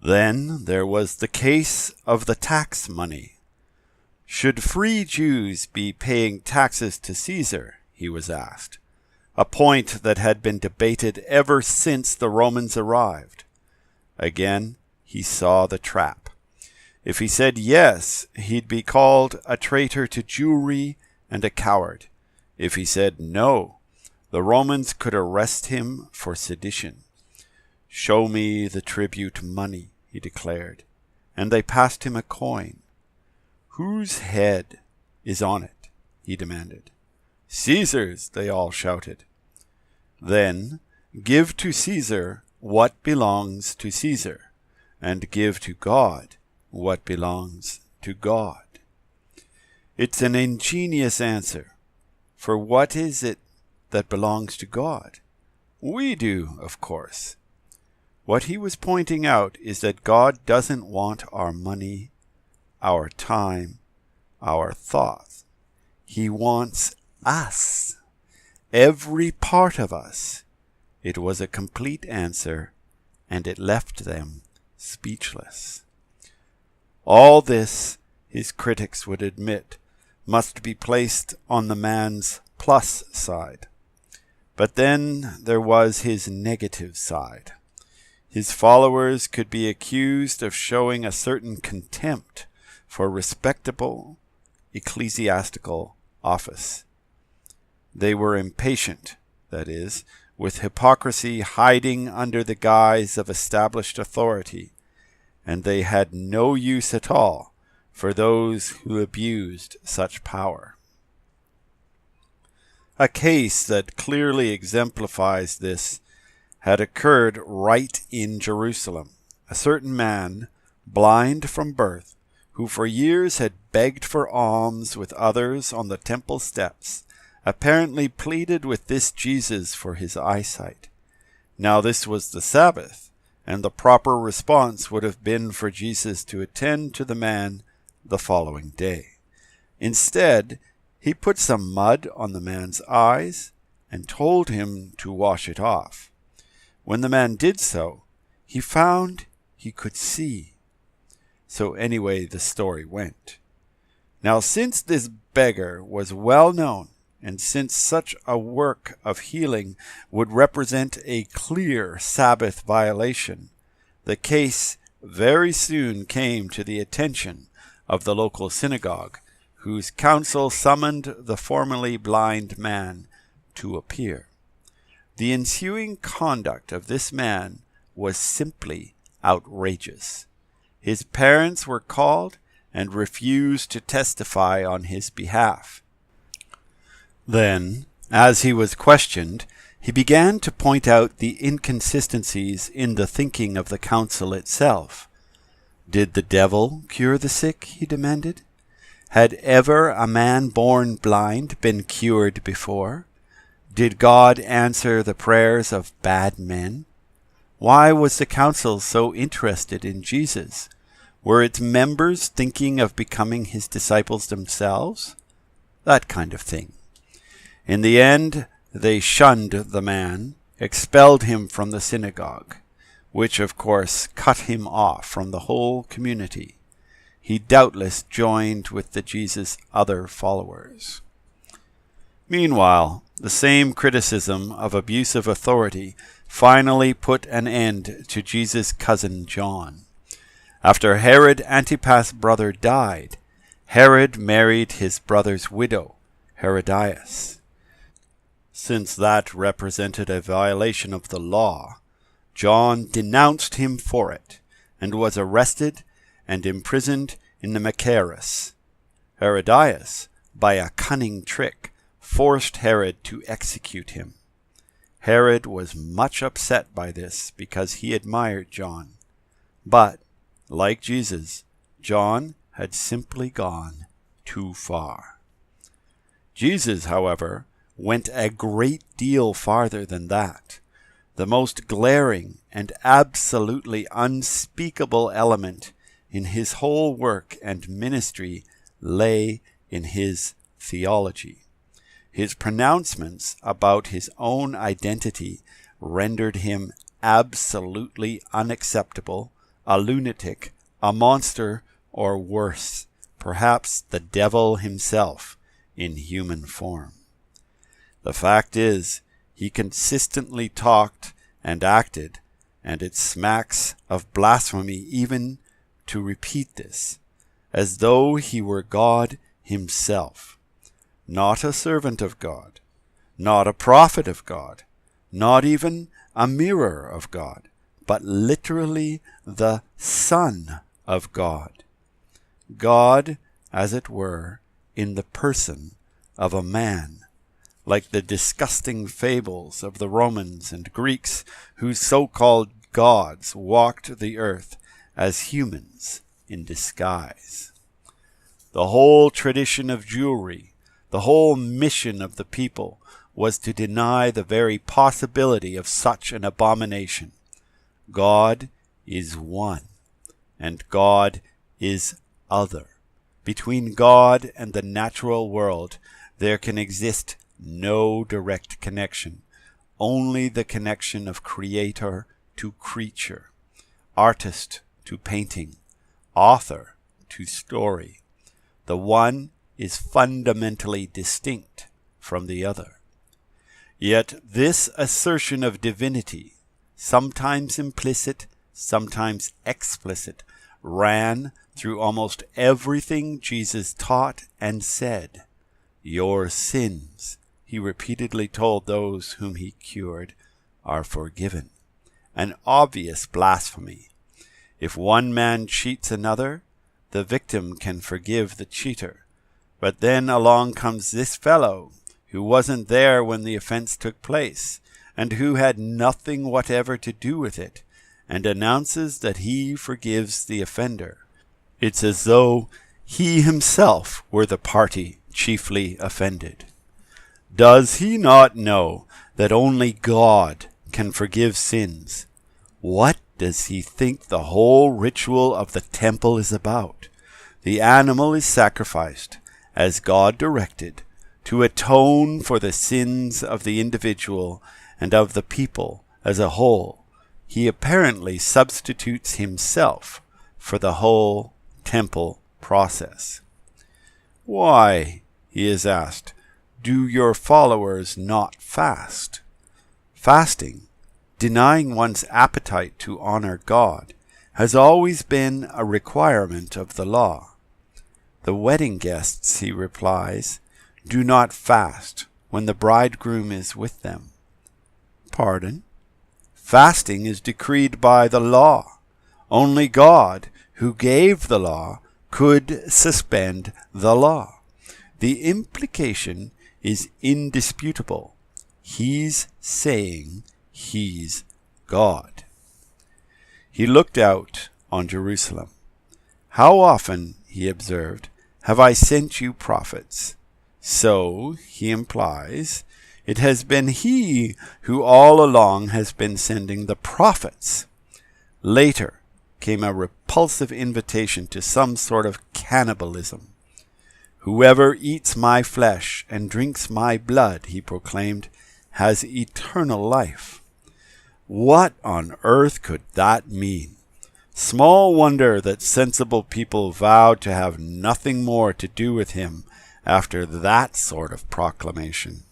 Then there was the case of the tax money. Should free Jews be paying taxes to Caesar, he was asked, a point that had been debated ever since the Romans arrived. Again, he saw the trap. If he said yes, he'd be called a traitor to Jewry and a coward. If he said no, the Romans could arrest him for sedition. "Show me the tribute money," he declared, and they passed him a coin. "Whose head is on it?" he demanded. "Caesar's," they all shouted. "Then give to Caesar what belongs to Caesar, and give to God what belongs to God." It's an ingenious answer, for what is it that belongs to God? We do, of course. What he was pointing out is that God doesn't want our money, our time, our thoughts. He wants us, every part of us. It was a complete answer, and it left them speechless. All this, his critics would admit, must be placed on the man's plus side. But then there was his negative side. His followers could be accused of showing a certain contempt for respectable ecclesiastical office. They were impatient, that is, with hypocrisy hiding under the guise of established authority, and they had no use at all for those who abused such power. A case that clearly exemplifies this had occurred right in Jerusalem. A certain man, blind from birth, who for years had begged for alms with others on the temple steps, apparently pleaded with this Jesus for his eyesight. Now this was the Sabbath, and the proper response would have been for Jesus to attend to the man the following day. Instead, he put some mud on the man's eyes and told him to wash it off. When the man did so, he found he could see. So anyway, the story went. Now, since this beggar was well known, and since such a work of healing would represent a clear Sabbath violation, the case very soon came to the attention of the local synagogue, whose council summoned the formerly blind man to appear. The ensuing conduct of this man was simply outrageous. His parents were called and refused to testify on his behalf. Then, as he was questioned, he began to point out the inconsistencies in the thinking of the council itself. Did the devil cure the sick? He demanded. Had ever a man born blind been cured before? Did God answer the prayers of bad men? Why was the council so interested in Jesus? Were its members thinking of becoming his disciples themselves? That kind of thing. In the end, they shunned the man, expelled him from the synagogue, which of course cut him off from the whole community. He doubtless joined with the Jesus' other followers. Meanwhile, the same criticism of abusive authority finally put an end to Jesus' cousin John. After Herod Antipas' brother died, Herod married his brother's widow, Herodias. Since that represented a violation of the law, John denounced him for it and was arrested and imprisoned in the Machaerus. Herodias, by a cunning trick, forced Herod to execute him. Herod was much upset by this because he admired John. But, like Jesus, John had simply gone too far. Jesus, however, went a great deal farther than that. The most glaring and absolutely unspeakable element in his whole work and ministry lay in his theology. His pronouncements about his own identity rendered him absolutely unacceptable, a lunatic, a monster, or worse, perhaps the devil himself in human form. The fact is, he consistently talked and acted, and it smacks of blasphemy even to repeat this, as though he were God himself, not a servant of God, not a prophet of God, not even a mirror of God, but literally the Son of God. God, as it were, in the person of a man, like the disgusting fables of the Romans and Greeks, whose so-called gods walked the earth as humans in disguise. The whole tradition of Jewry, the whole mission of the people, was to deny the very possibility of such an abomination. God is one, and God is other. Between God and the natural world there can exist no direct connection, only the connection of creator to creature, artist to painting, author to story. The one is fundamentally distinct from the other. Yet this assertion of divinity, sometimes implicit, sometimes explicit, ran through almost everything Jesus taught and said. Your sins, he repeatedly told those whom he cured, are forgiven. An obvious blasphemy. If one man cheats another, the victim can forgive the cheater. But then along comes this fellow, who wasn't there when the offense took place, and who had nothing whatever to do with it, and announces that he forgives the offender. It's as though he himself were the party chiefly offended. Does he not know that only God can forgive sins? What does he think the whole ritual of the temple is about? The animal is sacrificed, as God directed, to atone for the sins of the individual and of the people as a whole. He apparently substitutes himself for the whole temple process. Why, he is asked, do your followers not fast? Fasting, denying one's appetite to honor God, has always been a requirement of the law. The wedding guests, he replies, do not fast when the bridegroom is with them. Pardon? Fasting is decreed by the law. Only God, who gave the law, could suspend the law. The implication is indisputable. He's saying he's God. He looked out on Jerusalem. How often, he observed, have I sent you prophets? So, he implies, it has been he who all along has been sending the prophets. Later came a repulsive invitation to some sort of cannibalism. Whoever eats my flesh and drinks my blood, he proclaimed, has eternal life. What on earth could that mean? Small wonder that sensible people vowed to have nothing more to do with him after that sort of proclamation.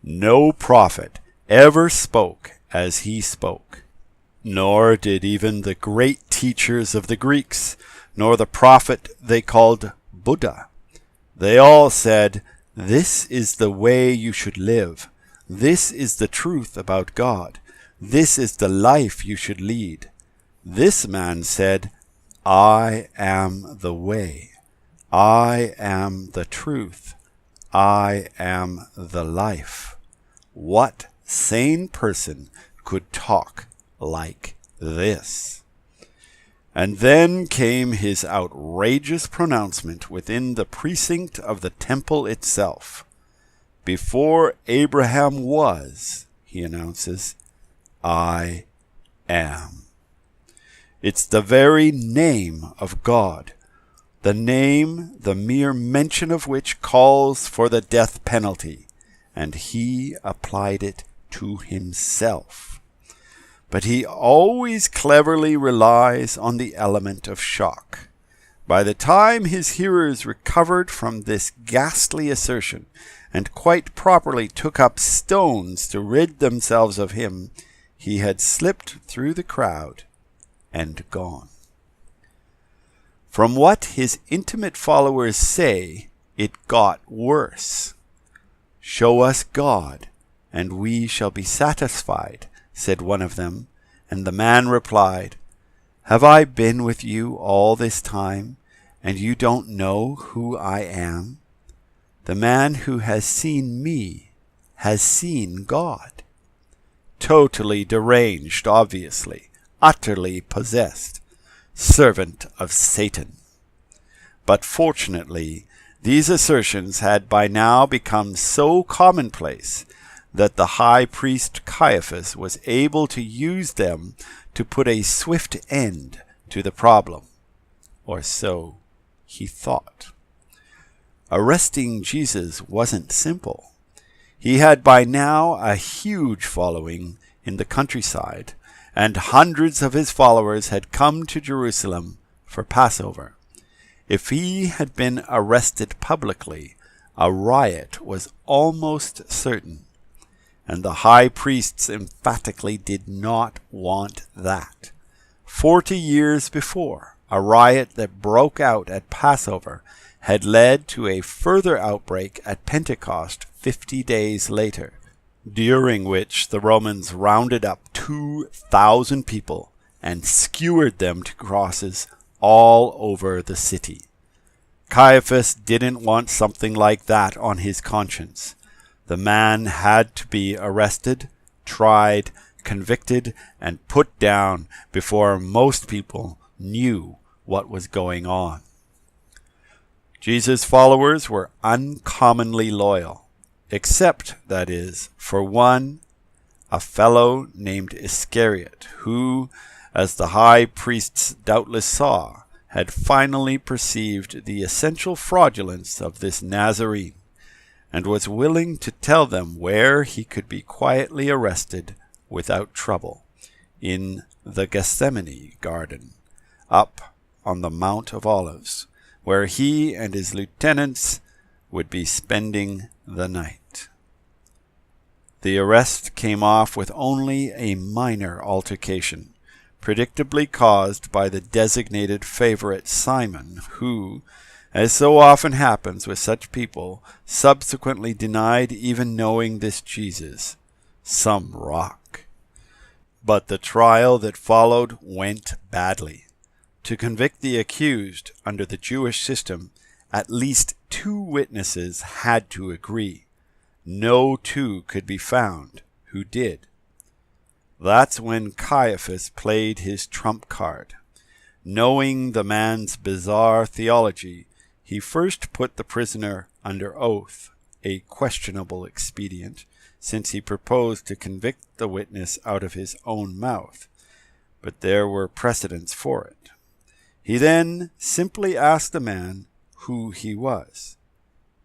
No prophet ever spoke as he spoke, nor did even the great teachers of the Greeks, nor the prophet they called Buddha. They all said, this is the way you should live. This is the truth about God. This is the life you should lead. This man said, I am the way. I am the truth. I am the life. What sane person could talk like this? And then came his outrageous pronouncement within the precinct of the temple itself. Before Abraham was, he announces, I am. It's the very name of God, the name, the mere mention of which calls for the death penalty, and he applied it to himself. but he always cleverly relies on the element of shock. By the time his hearers recovered from this ghastly assertion, and quite properly took up stones to rid themselves of him, he had slipped through the crowd and gone. From what his intimate followers say, it got worse. "Show us God, and we shall be satisfied," said one of them, and the man replied, "Have I been with you all this time, and you don't know who I am? The man who has seen me has seen God." Totally deranged, obviously, utterly possessed, servant of Satan. But fortunately, these assertions had by now become so commonplace that the high priest Caiaphas was able to use them to put a swift end to the problem, or so he thought. Arresting Jesus wasn't simple. He had by now a huge following in the countryside, and hundreds of his followers had come to Jerusalem for Passover. If he had been arrested publicly, a riot was almost certain, and the high priests emphatically did not want that. 40 years before, a riot that broke out at Passover had led to a further outbreak at Pentecost 50 days later, during which the Romans rounded up 2,000 people and skewered them to crosses all over the city. Caiaphas didn't want something like that on his conscience. The man had to be arrested, tried, convicted, and put down before most people knew what was going on. Jesus' followers were uncommonly loyal, except, that is, for one, a fellow named Iscariot, who, as the high priests doubtless saw, had finally perceived the essential fraudulence of this Nazarene, and was willing to tell them where he could be quietly arrested without trouble, in the Gethsemane garden, up on the Mount of Olives, where he and his lieutenants would be spending the night. The arrest came off with only a minor altercation, predictably caused by the designated favorite Simon, who, as so often happens with such people, subsequently denied even knowing this Jesus, some rock. But the trial that followed went badly. To convict the accused under the Jewish system, at least 2 witnesses had to agree. No 2 could be found who did. That's when Caiaphas played his trump card. Knowing the man's bizarre theology, he first put the prisoner under oath, a questionable expedient, since he proposed to convict the witness out of his own mouth, but there were precedents for it. He then simply asked the man who he was.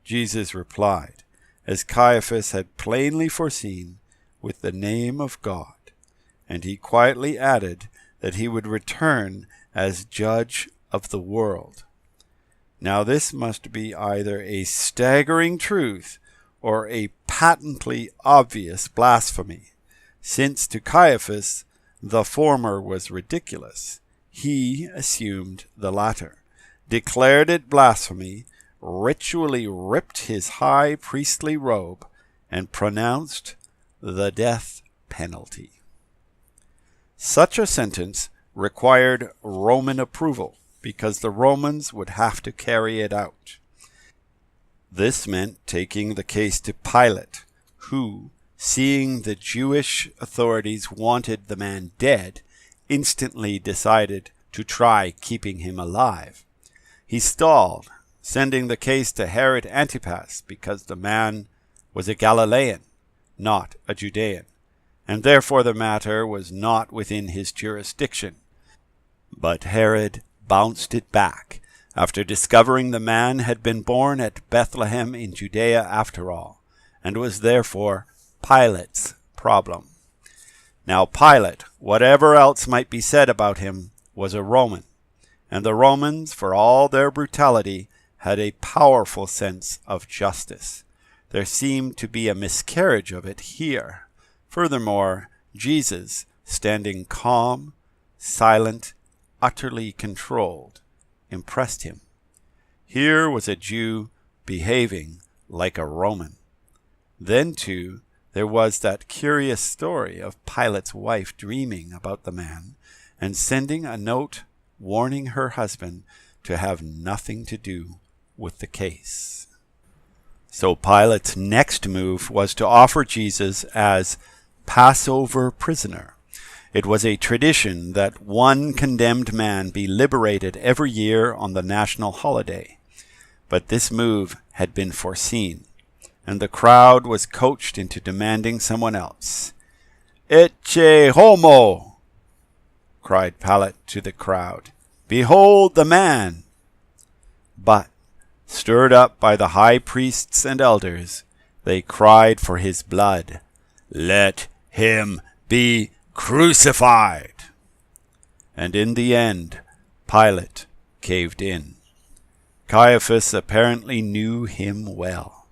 Jesus replied, as Caiaphas had plainly foreseen, with the name of God, and he quietly added that he would return as judge of the world. Now this must be either a staggering truth or a patently obvious blasphemy, since to Caiaphas the former was ridiculous. He assumed the latter, declared it blasphemy, ritually ripped his high priestly robe, and pronounced the death penalty. Such a sentence required Roman approval, because the Romans would have to carry it out. This meant taking the case to Pilate, who, seeing the Jewish authorities wanted the man dead, instantly decided to try keeping him alive. He stalled, sending the case to Herod Antipas because the man was a Galilean, not a Judean, and therefore the matter was not within his jurisdiction. But Herod bounced it back after discovering the man had been born at Bethlehem in Judea after all, and was therefore Pilate's problem. Now Pilate, whatever else might be said about him, was a Roman, and the Romans, for all their brutality, had a powerful sense of justice. There seemed to be a miscarriage of it here. Furthermore, Jesus, standing calm, silent, utterly controlled, impressed him. Here was a Jew behaving like a Roman. Then, too, there was that curious story of Pilate's wife dreaming about the man and sending a note warning her husband to have nothing to do with the case. So Pilate's next move was to offer Jesus as Passover prisoner. It was a tradition that one condemned man be liberated every year on the national holiday. But this move had been foreseen, and the crowd was coached into demanding someone else. "Ecce homo!" cried Pilate to the crowd. "Behold the man!" But, stirred up by the high priests and elders, they cried for his blood. "Let him be crucified!" And in the end, Pilate caved in. Caiaphas apparently knew him well.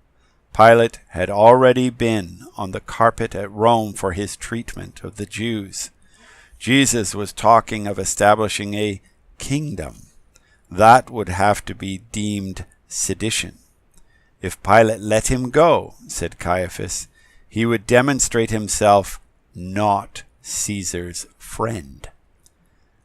Pilate had already been on the carpet at Rome for his treatment of the Jews. Jesus was talking of establishing a kingdom. That would have to be deemed sedition. If Pilate let him go, said Caiaphas, he would demonstrate himself not Caesar's friend.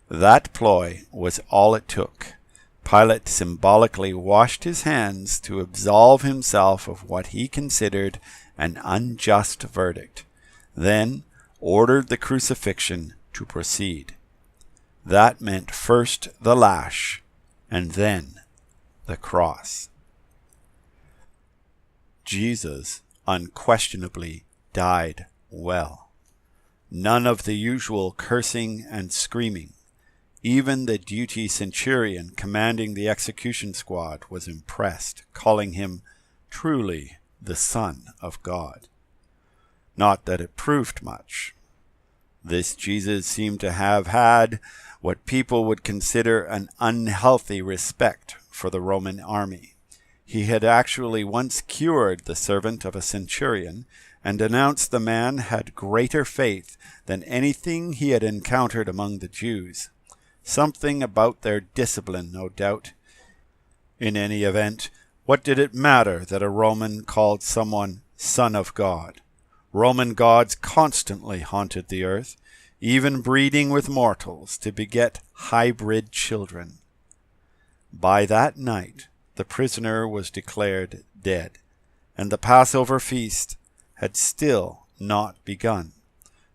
That ploy was all it took. Pilate symbolically washed his hands to absolve himself of what he considered an unjust verdict, then ordered the crucifixion to proceed. That meant first the lash, and then the cross. Jesus unquestionably died well. None of the usual cursing and screaming. Even the duty centurion commanding the execution squad was impressed, calling him truly the Son of God. Not that it proved much. This Jesus seemed to have had what people would consider an unhealthy respect for the Roman army. He had actually once cured the servant of a centurion and announced the man had greater faith than anything he had encountered among the Jews. Something about their discipline, no doubt. In any event, what did it matter that a Roman called someone Son of God? Roman gods constantly haunted the earth, even breeding with mortals to beget hybrid children. By that night, the prisoner was declared dead, and the Passover feast had still not begun.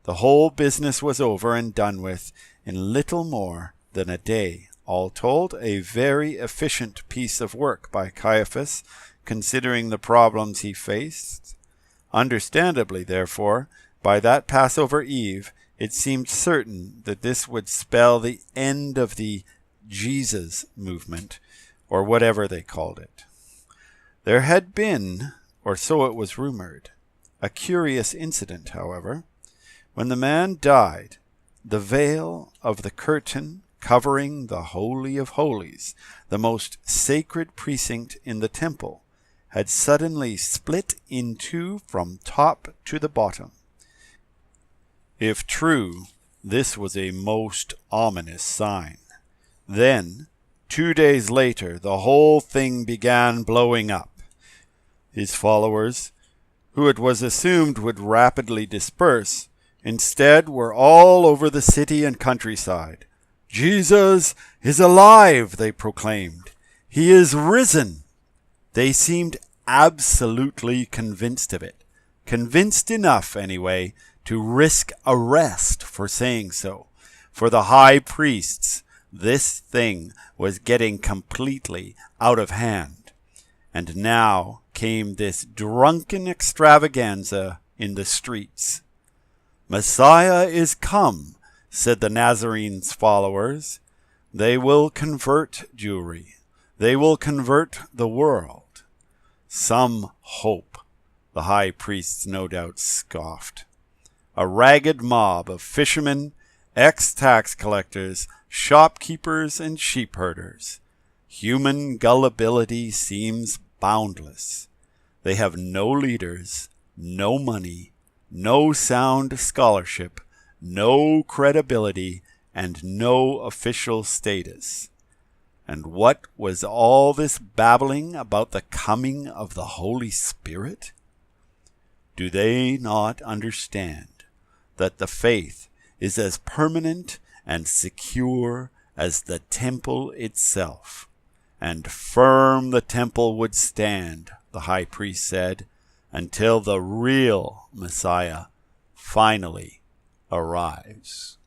The whole business was over and done with in little more than a day. All told, a very efficient piece of work by Caiaphas, considering the problems he faced. Understandably, therefore, by that Passover Eve, it seemed certain that this would spell the end of the Jesus movement, or whatever they called it. There had been, or so it was rumored, a curious incident, however. When the man died, the veil of the curtain covering the Holy of Holies, the most sacred precinct in the temple, had suddenly split in two from top to the bottom. If true, this was a most ominous sign. Then, 2 days later, the whole thing began blowing up. His followers, who it was assumed would rapidly disperse, instead were all over the city and countryside. "Jesus is alive," they proclaimed. "He is risen." They seemed absolutely convinced of it. Convinced enough, anyway, to risk arrest for saying so. For the high priests, this thing was getting completely out of hand. And now came this drunken extravaganza in the streets. "Messiah is come," said the Nazarenes' followers. "They will convert Jewry. They will convert the world." Some hope, the high priests no doubt scoffed. a ragged mob of fishermen, ex-tax collectors, shopkeepers, and sheep herders. Human gullibility seems boundless. They have no leaders, no money, no sound scholarship, no credibility, and no official status. And what was all this babbling about the coming of the Holy Spirit? Do they not understand that the faith is as permanent and secure as the temple itself? And firm the temple would stand, the high priest said, until the real Messiah finally arrives.